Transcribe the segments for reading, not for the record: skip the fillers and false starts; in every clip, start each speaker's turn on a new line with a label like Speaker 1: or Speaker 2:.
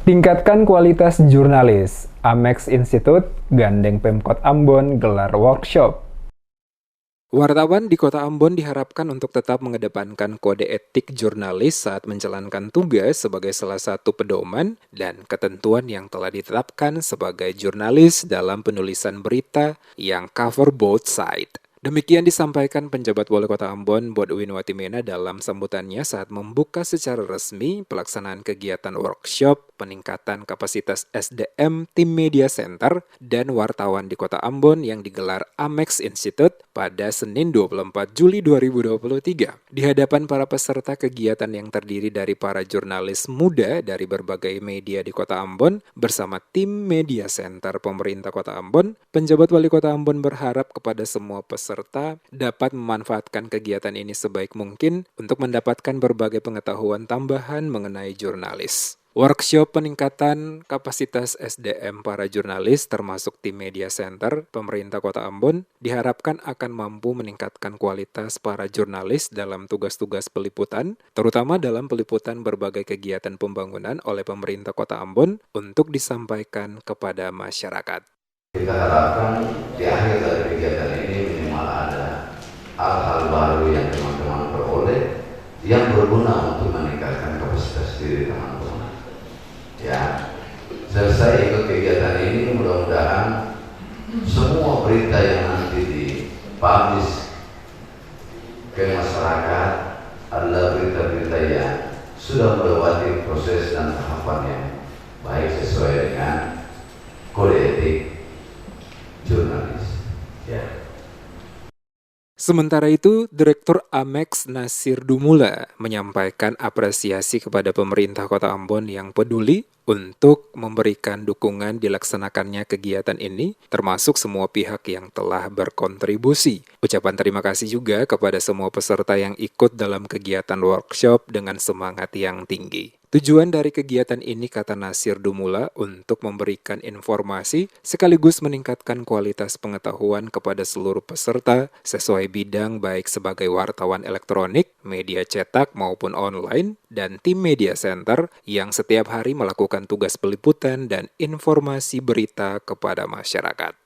Speaker 1: Tingkatkan kualitas jurnalis. Amex Institute gandeng Pemkot Ambon gelar workshop. Wartawan di Kota Ambon diharapkan untuk tetap mengedepankan kode etik jurnalis saat menjalankan tugas sebagai salah satu pedoman dan ketentuan yang telah ditetapkan sebagai jurnalis dalam penulisan berita yang cover both side. Demikian disampaikan penjabat Wali Kota Ambon, Bodwin Watimena dalam sambutannya saat membuka secara resmi pelaksanaan kegiatan workshop peningkatan kapasitas SDM Tim Media Center dan wartawan di Kota Ambon yang digelar Amex Institute pada Senin 24 Juli 2023. Di hadapan para peserta kegiatan yang terdiri dari para jurnalis muda dari berbagai media di Kota Ambon bersama Tim Media Center pemerintah Kota Ambon, penjabat Wali Kota Ambon berharap kepada semua peserta dapat memanfaatkan kegiatan ini sebaik mungkin untuk mendapatkan berbagai pengetahuan tambahan mengenai jurnalis. Workshop peningkatan kapasitas SDM para jurnalis termasuk Tim Media Center pemerintah Kota Ambon diharapkan akan mampu meningkatkan kualitas para jurnalis dalam tugas-tugas peliputan, terutama dalam peliputan berbagai kegiatan pembangunan oleh pemerintah Kota Ambon untuk disampaikan kepada masyarakat.
Speaker 2: Kita harapkan di akhir dari kegiatan ini minimal ada hal-hal baru yang teman-teman peroleh yang berguna untuk meningkatkan kapasitas diri teman-teman. Ya, selesai ikut kegiatan ini mudah-mudahan semua berita yang nanti dipublish ke masyarakat adalah berita-berita yang sudah melewati proses dan tahapan yang baik sesuai dengan kode etik jurnalis. Ya.
Speaker 1: Sementara itu, Direktur Amex Nasir Dumula menyampaikan apresiasi kepada pemerintah Kota Ambon yang peduli untuk memberikan dukungan dilaksanakannya kegiatan ini, termasuk semua pihak yang telah berkontribusi. Ucapan terima kasih juga kepada semua peserta yang ikut dalam kegiatan workshop dengan semangat yang tinggi. Tujuan dari kegiatan ini, kata Nasir Dumula, untuk memberikan informasi sekaligus meningkatkan kualitas pengetahuan kepada seluruh peserta sesuai bidang baik sebagai wartawan elektronik, media cetak maupun online, dan tim media center yang setiap hari melakukan tugas peliputan dan informasi berita kepada masyarakat.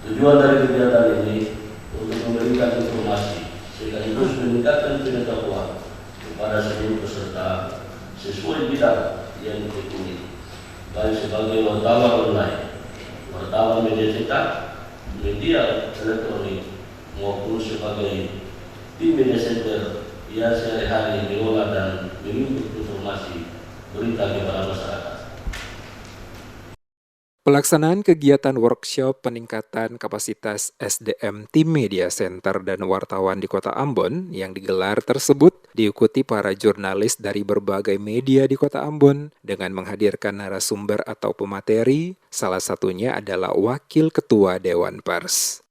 Speaker 3: Tujuan dari kegiatan ini untuk memberikan informasi sekaligus meningkatkan pengetahuan kepada seluruh peserta sesuai bidang yang ditekuni, baik sebagai wartawan online, wartawan media cetak, media elektronik, maupun sebagai tim media center yang sehari-hari mengolah dan menginput informasi berita kepada masyarakat.
Speaker 1: Pelaksanaan kegiatan workshop peningkatan kapasitas SDM Tim Media Center dan wartawan di Kota Ambon yang digelar tersebut diikuti para jurnalis dari berbagai media di Kota Ambon dengan menghadirkan narasumber atau pemateri, salah satunya adalah Wakil Ketua Dewan Pers.